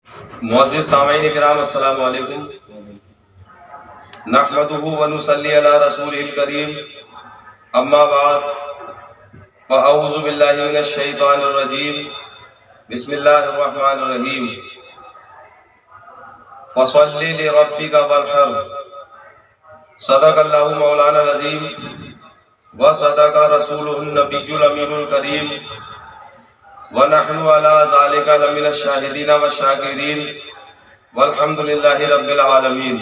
معزز سامعین کرام السلام علیکم، نحمدہ و نصلی علی رسولہ الکریم، اما بعد فاعوذ باللہ من الشیطان الرجیم، بسم اللہ الرحمن الرحیم۔ فصل لربک وانحر، صدق اللہ مولانا العظیم و صدق رسولہ النبی الامین الکریم، وَنَحْنُ عَلَىٰ ذَلِكَ لَمِنَ الشَّاهِدِينَ وَالشَّاكِرِينَ وَالْحَمْدُ لِلَّهِ رَبِّ الْعَالَمِينَ۔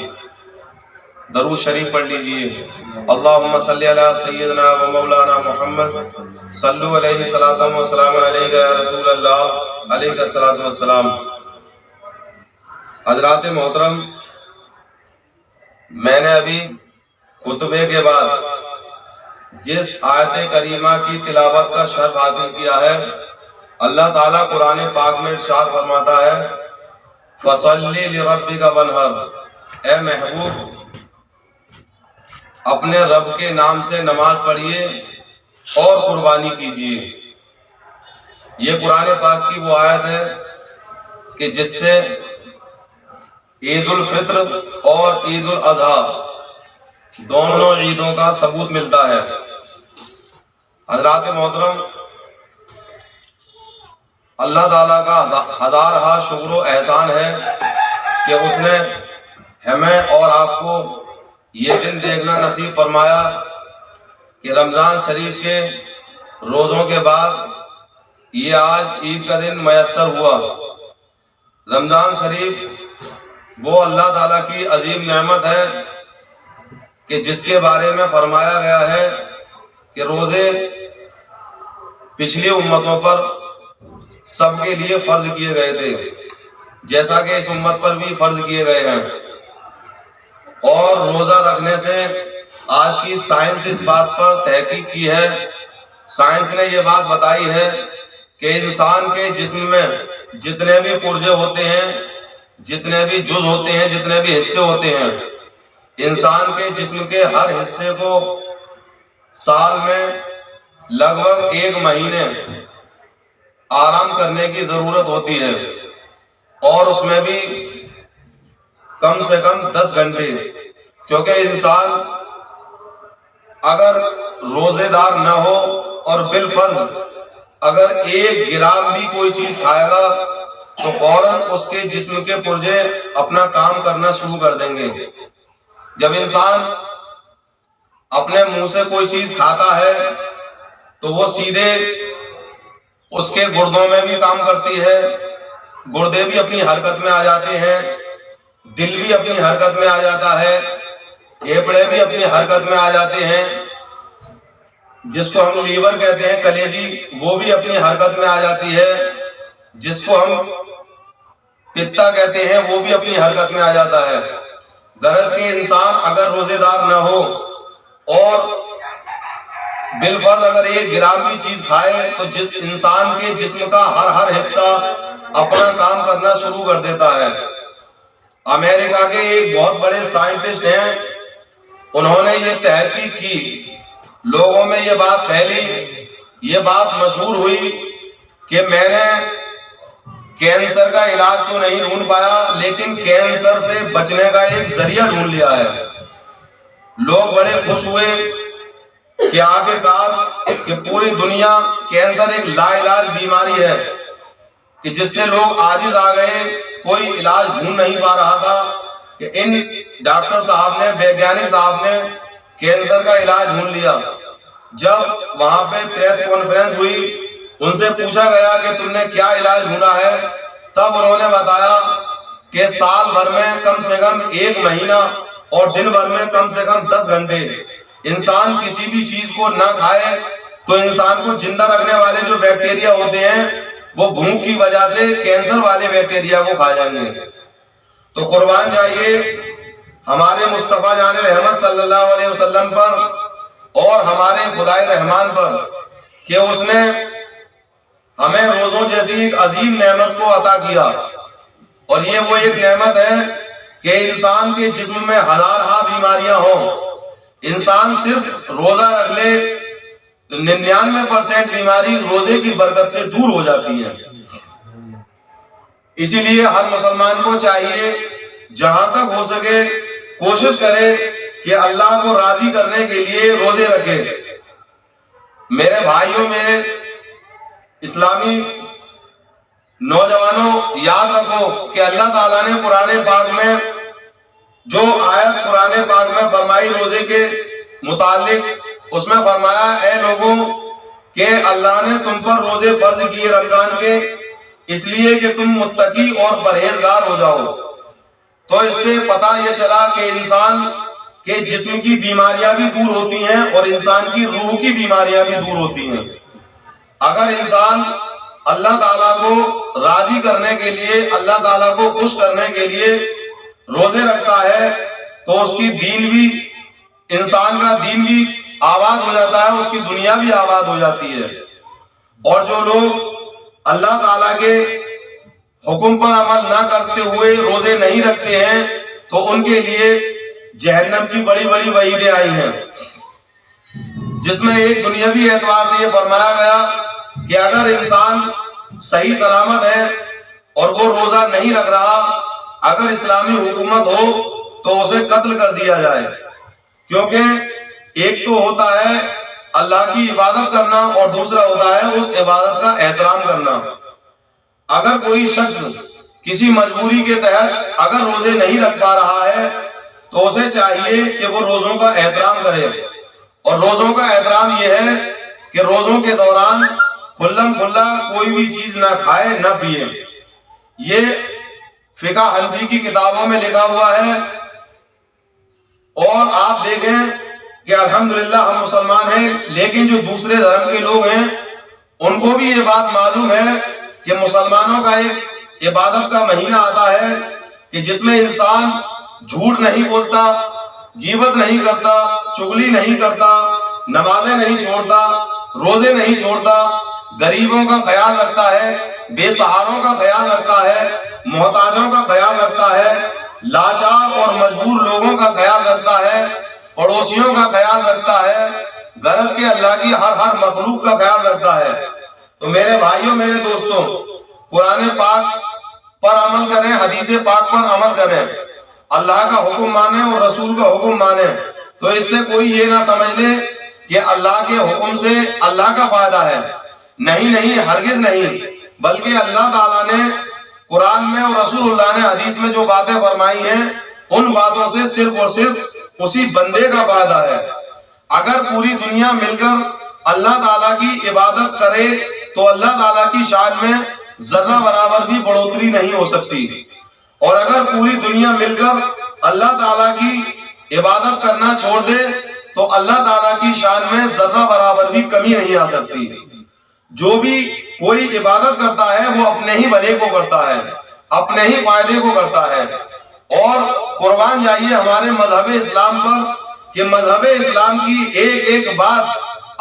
درود شریف پڑھ لیجئے۔ اللہم صلی علی سیدنا و مولانا محمد، صلو علیہ صلاۃ و سلام علیکہ یا رسول اللہ، علیہ الصلاۃ والسلام۔ حضرات محترم، میں نے ابھی خطبے کے بعد جس آیت کریمہ کی تلاوت کا شرف حاصل کیا ہے، اللہ تعالیٰ قرآن پاک میں ارشاد فرماتا ہے فَصَلِّ لِرَبِّكَ وَانْحَرْ، اے محبوب اپنے رب کے نام سے نماز پڑھیے اور قربانی کیجیے۔ یہ قرآن پاک کی وہ آیت ہے کہ جس سے عید الفطر اور عید الاضحیٰ دونوں عیدوں کا ثبوت ملتا ہے۔ حضرات محترم، اللہ تعالیٰ کا ہزارہا شکر و احسان ہے کہ اس نے ہمیں اور آپ کو یہ دن دیکھنا نصیب فرمایا کہ رمضان شریف کے روزوں کے بعد یہ آج عید کا دن میسر ہوا۔ رمضان شریف وہ اللہ تعالیٰ کی عظیم نعمت ہے کہ جس کے بارے میں فرمایا گیا ہے کہ روزے پچھلی امتوں پر سب کے لیے فرض کیے گئے تھے، جیسا کہ اس امت پر بھی فرض کیے گئے ہیں۔ اور روزہ رکھنے سے آج کی سائنس اس بات پر تحقیق کی ہے، سائنس نے یہ بات بتائی ہے کہ انسان کے جسم میں جتنے بھی پرزے ہوتے ہیں، جتنے بھی جز ہوتے ہیں، جتنے بھی حصے ہوتے ہیں، انسان کے جسم کے ہر حصے کو سال میں لگ بھگ 1 مہینے آرام کرنے کی ضرورت ہوتی ہے، اور اس میں بھی کم سے کم 10 گھنٹے، کیونکہ انسان اگر روزے دار نہ ہو اور بالفرض اگر 1 گرام بھی کوئی چیز کھائے گا تو فوراً اس کے جسم کے پرزے اپنا کام کرنا شروع کر دیں گے۔ جب انسان اپنے منہ سے کوئی چیز کھاتا ہے تو وہ سیدھے اس کے گردوں میں بھی کام کرتی ہے، گردے بھی اپنی حرکت میں آ جاتے ہیں، دل بھی اپنی حرکت میں آ جاتا ہے، پھیپھڑے بھی اپنی حرکت میں آ جاتے ہیں، جس کو ہم لیور کہتے ہیں، کلیجی، وہ بھی اپنی حرکت میں آ جاتی ہے، جس کو ہم پتا کہتے ہیں وہ بھی اپنی حرکت میں آ جاتا ہے۔ غرض کہ انسان اگر روزے دار نہ ہو اور بالفرض اگر 1 گرام بھی چیز کھائے تو جس انسان کے جسم کا ہر حصہ اپنا کام کرنا شروع کر دیتا ہے۔ امریکہ کے ایک بہت بڑے سائنٹسٹ ہیں، انہوں نے یہ تحقیق کی، لوگوں میں یہ بات پھیلی، یہ بات مشہور ہوئی کہ میں نے کینسر کا علاج تو نہیں ڈھونڈ پایا لیکن کینسر سے بچنے کا ایک ذریعہ ڈھونڈ لیا ہے۔ لوگ بڑے خوش ہوئے کہ آخرکار کہ پوری دنیا کینسر ایک لا علاج بیماری ہے کہ جس سے لوگ عاجز آ گئے، کوئی علاج ڈھونڈ نہیں پا رہا تھا، کہ ان ڈاکٹر صاحب نے، ویگیانک صاحب نے کینسر کا علاج ڈھونڈ لیا۔ جب وہاں پہ پریس کانفرنس ہوئی، ان سے پوچھا گیا کہ تم نے کیا علاج ڈھونڈا ہے، تب انہوں نے بتایا کہ سال بھر میں کم سے کم 1 مہینہ اور دن بھر میں کم سے کم 10 گھنٹے انسان کسی بھی چیز کو نہ کھائے تو انسان کو زندہ رکھنے والے جو بیکٹیریا ہوتے ہیں وہ بھوک کی وجہ سے کینسر والے بیکٹیریا کو کھا جائیں گے۔ تو قربان جائیے ہمارے مصطفیٰ جان رحمت صلی اللہ علیہ وسلم پر اور ہمارے خدائے رحمان پر کہ اس نے ہمیں روزوں جیسی ایک عظیم نعمت کو عطا کیا، اور یہ وہ ایک نعمت ہے کہ انسان کے جسم میں ہزارہا بیماریاں ہوں، انسان صرف روزہ رکھ لے 99% بیماری روزے کی برکت سے دور ہو جاتی ہے۔ اسی لیے ہر مسلمان کو چاہیے جہاں تک ہو سکے کوشش کرے کہ اللہ کو راضی کرنے کے لیے روزے رکھے۔ میرے بھائیوں، میرے اسلامی نوجوانوں، یاد رکھو کہ اللہ تعالیٰ نے قرآن پاک میں جو آیت قرآن پاک میں فرمائی روزے کے متعلق، اس میں فرمایا اے لوگوں کہ اللہ نے تم پر روزے فرض کیے رمضان کے اس لیے کہ تم متقی اور پرہیزگار ہو جاؤ۔ تو اس سے پتہ یہ چلا کہ انسان کے جسم کی بیماریاں بھی دور ہوتی ہیں اور انسان کی روح کی بیماریاں بھی دور ہوتی ہیں۔ اگر انسان اللہ تعالیٰ کو راضی کرنے کے لیے، اللہ تعالیٰ کو خوش کرنے کے لیے روزے رکھتا ہے تو اس کی دین بھی، انسان کا دین بھی آباد ہو جاتا ہے، اس کی دنیا بھی آباد ہو جاتی ہے۔ اور جو لوگ اللہ تعالیٰ کے حکم پر عمل نہ کرتے ہوئے روزے نہیں رکھتے ہیں تو ان کے لیے جہنم کی بڑی بڑی وعیدیں آئی ہیں، جس میں ایک دنیاوی اعتبار سے یہ فرمایا گیا کہ اگر انسان صحیح سلامت ہے اور وہ روزہ نہیں رکھ رہا، اگر اسلامی حکومت ہو تو اسے قتل کر دیا جائے، کیونکہ ایک تو ہوتا ہے اللہ کی عبادت کرنا اور دوسرا ہوتا ہے اس عبادت کا احترام کرنا۔ اگر کوئی شخص کسی مجبوری کے تحت اگر روزے نہیں رکھ پا رہا ہے تو اسے چاہیے کہ وہ روزوں کا احترام کرے، اور روزوں کا احترام یہ ہے کہ روزوں کے دوران کھلم کھلا کوئی بھی چیز نہ کھائے نہ پیے۔ یہ فقہ حنفی کی کتابوں میں لکھا ہوا ہے، اور آپ دیکھیں کہ الحمدللہ ہم مسلمان ہیں، لیکن جو دوسرے دھرم کے لوگ ہیں ان کو بھی یہ بات معلوم ہے کہ مسلمانوں کا ایک عبادت کا مہینہ آتا ہے کہ جس میں انسان جھوٹ نہیں بولتا، غیبت نہیں کرتا، چغلی نہیں کرتا، نمازیں نہیں چھوڑتا، روزے نہیں چھوڑتا، غریبوں کا خیال رکھتا ہے، بے سہاروں کا خیال رکھتا ہے، محتاجوں کا خیال رکھتا ہے، لاچار اور مجبور لوگوں کا خیال رکھتا ہے، پڑوسیوں کا خیال رکھتا ہے، غرض کے اللہ کی ہر مخلوق کا خیال رکھتا ہے۔ تو میرے بھائیوں، میرے دوستوں، قرآن پاک پر عمل کریں، حدیث پاک پر عمل کریں، اللہ کا حکم مانیں اور رسول کا حکم مانیں۔ تو اس سے کوئی یہ نہ سمجھ لے کہ اللہ کے حکم سے اللہ کا فائدہ ہے، نہیں، ہرگز نہیں، بلکہ اللہ تعالیٰ نے قرآن میں اور رسول اللہ نے حدیث میں جو باتیں فرمائی ہیں ان باتوں سے صرف اور صرف اسی بندے کا فائدہ ہے۔ اگر پوری دنیا مل کر اللہ تعالیٰ کی عبادت کرے تو اللہ تعالیٰ کی شان میں ذرہ برابر بھی بڑھوتری نہیں ہو سکتی، اور اگر پوری دنیا مل کر اللہ تعالیٰ کی عبادت کرنا چھوڑ دے تو اللہ تعالیٰ کی شان میں ذرہ برابر بھی کمی نہیں آ سکتی۔ جو بھی کوئی عبادت کرتا ہے وہ اپنے ہی بھلے کو کرتا ہے، اپنے ہی فائدے کو کرتا ہے۔ اور قربان جائیے ہمارے مذہب اسلام پر کہ مذہب اسلام کی ایک ایک بات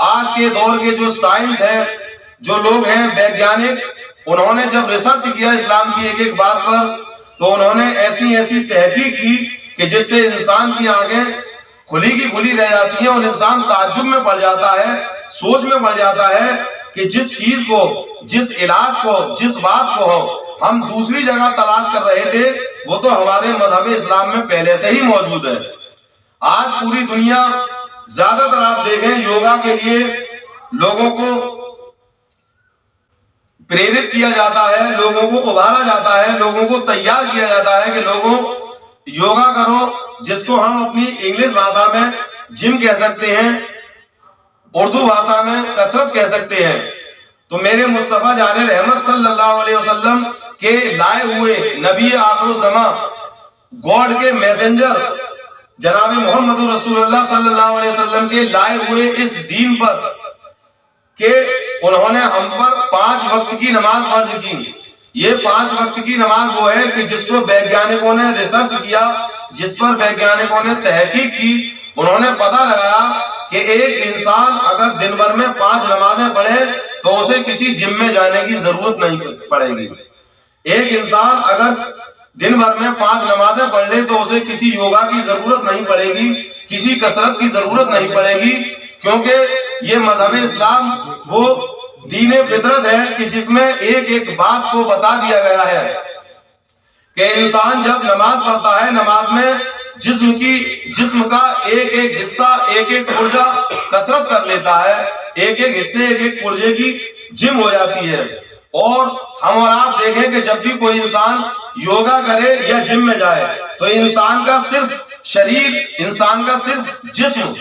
آج کے دور کے جو سائنس ہے، جو لوگ ہیں ویگیانک، انہوں نے جب ریسرچ کیا اسلام کی ایک ایک بات پر تو انہوں نے ایسی تحقیق کی کہ جس سے انسان کی آنکھیں کھلی کی کھلی رہ جاتی ہیں اور انسان تعجب میں پڑ جاتا ہے، سوچ میں پڑ جاتا ہے کہ جس چیز کو، جس علاج کو، جس بات کو ہم دوسری جگہ تلاش کر رہے تھے وہ تو ہمارے مذہب اسلام میں پہلے سے ہی موجود ہے۔ آج پوری دنیا، زیادہ تر آپ دیکھیں، یوگا کے لیے لوگوں کو پریرت کیا جاتا ہے، لوگوں کو ابھارا جاتا ہے، لوگوں کو تیار کیا جاتا ہے کہ لوگوں یوگا کرو، جس کو ہم اپنی انگلش بھاشا میں جم کہہ سکتے ہیں، اردو بھاشا میں کسرت کہہ سکتے ہیں۔ تو میرے مصطفیٰ جان رحمت صلی اللہ علیہ وسلم کے لائے ہوئے نبی آخر الزماں، گاڈ کے میسنجر جناب محمد رسول اللہ صلی اللہ علیہ وسلم کے لائے ہوئے اس دین پر کہ انہوں نے ہم پر 5 وقت کی نماز فرض کی۔ یہ 5 وقت کی نماز وہ ہے کہ جس کو ویگیانکوں نے ریسرچ کیا، جس پر ویگیانکوں نے تحقیق کی، انہوں نے پتہ لگایا کہ ایک انسان اگر دن بھر میں 5 نمازیں پڑھے تو اسے کسی جم میں جانے کی ضرورت نہیں پڑے گی۔ ایک انسان اگر دن بھر میں 5 نمازیں پڑھ لے تو اسے کسی یوگا کی ضرورت نہیں پڑے گی، کسی کسرت کی ضرورت نہیں پڑے گی، کیونکہ یہ مذہب اسلام وہ دین فطرت ہے کہ جس میں ایک ایک بات کو بتا دیا گیا ہے کہ انسان جب نماز پڑھتا ہے، نماز میں جسم کا ایک ایک حصہ، ایک ایک پرجا کثرت کر لیتا ہے، ایک ایک حصے، ایک ایک پرجے کی جم ہو جاتی ہے۔ اور ہم اور آپ دیکھیں کہ جب بھی کوئی انسان یوگا کرے یا جم میں جائے تو انسان کا صرف شریر، انسان کا صرف جسم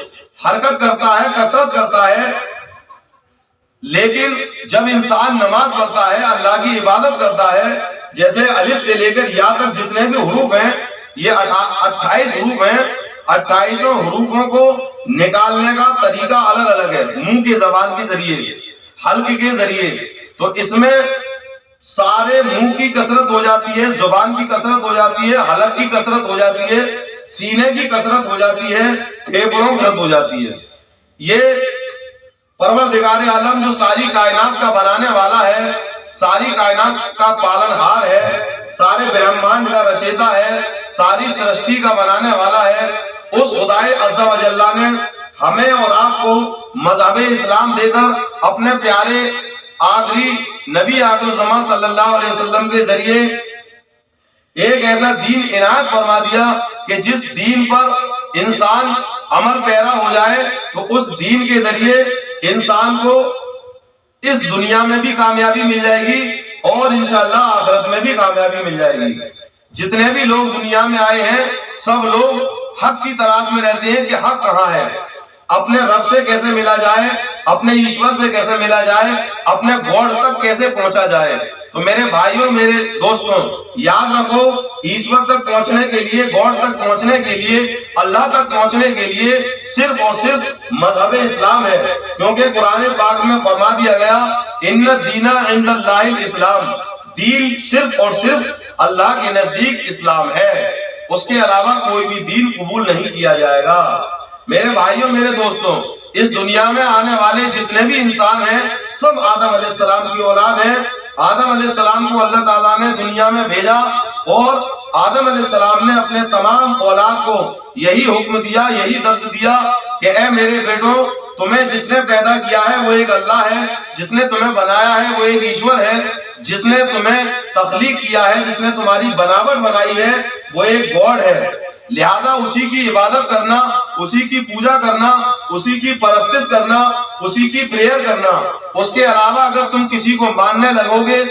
حرکت کرتا ہے، کثرت کرتا ہے، لیکن جب انسان نماز پڑھتا ہے، اللہ کی عبادت کرتا ہے، جیسے الف سے لے کر یا تک جتنے بھی حروف ہیں، یہ 28 حروف ہیں، 28 حروفوں کو نکالنے کا طریقہ الگ الگ ہے، منہ کی زبان کے ذریعے، حلق کے ذریعے، تو اس میں سارے منہ کی کثرت ہو جاتی ہے، زبان کی کثرت ہو جاتی ہے، حلق کی کثرت ہو جاتی ہے، سینے کی کثرت ہو جاتی ہے، پھیپھڑوں کی کثرت ہو جاتی ہے۔ یہ پروردگار عالم جو ساری کائنات کا بنانے والا ہے، ساری کائنات کا پالن ہار ہے، سارے برہمانڈ کا رچیتا ہے، ساری سرشٹی کا بنانے والا ہے، اس خدائے عز و جل نے ہمیں اور آپ کو مذہب اسلام دے کر اپنے پیارے آخری نبی آخر الزمان صلی اللہ علیہ وسلم کے ذریعے ایک ایسا دین عنایت فرما دیا کہ جس دین پر انسان عمل پیرا ہو جائے تو اس دین کے ذریعے انسان کو اس دنیا میں بھی کامیابی مل جائے گی اور انشاءاللہ آخرت میں بھی کامیابی مل جائے گی۔ جتنے بھی لوگ دنیا میں آئے ہیں سب لوگ حق کی تلاش میں رہتے ہیں کہ حق کہاں ہے، اپنے رب سے کیسے ملا جائے، اپنے ایشور سے کیسے ملا جائے، اپنے گاڈ تک کیسے پہنچا جائے۔ تو میرے بھائیوں، میرے دوستوں، یاد رکھو ایشور تک پہنچنے کے لیے، گاڈ تک پہنچنے کے لیے، اللہ تک پہنچنے کے لیے صرف اور صرف مذہب اسلام ہے، کیونکہ قرآن پاک میں فرما دیا گیا ان الدین عند اللہ الاسلام، دین صرف اور صرف اللہ کے نزدیک اسلام ہے، اس کے علاوہ کوئی بھی دین قبول نہیں کیا جائے گا۔ میرے بھائیوں، میرے دوستوں، اس دنیا میں آنے والے جتنے بھی انسان ہیں سب آدم علیہ السلام کی اولاد ہیں۔ آدم علیہ السلام کو اللہ تعالیٰ نے دنیا میں بھیجا اور آدم علیہ السلام نے اپنے تمام اولاد کو یہی حکم دیا، یہی درس دیا کہ اے میرے بیٹوں، تمہیں جس نے پیدا کیا ہے وہ ایک اللہ ہے، جس نے تمہیں بنایا ہے وہ ایک ایشور ہے، جس نے تمہیں تخلیق کیا ہے، جس نے تمہاری بناوٹ بنائی ہے وہ ایک گاڈ ہے، لہذا اسی کی عبادت کرنا، اسی کی پوجا کرنا، اسی کی پرستش کرنا، اسی کی پریئر کرنا، اس کے علاوہ اگر تم کسی کو ماننے لگو گے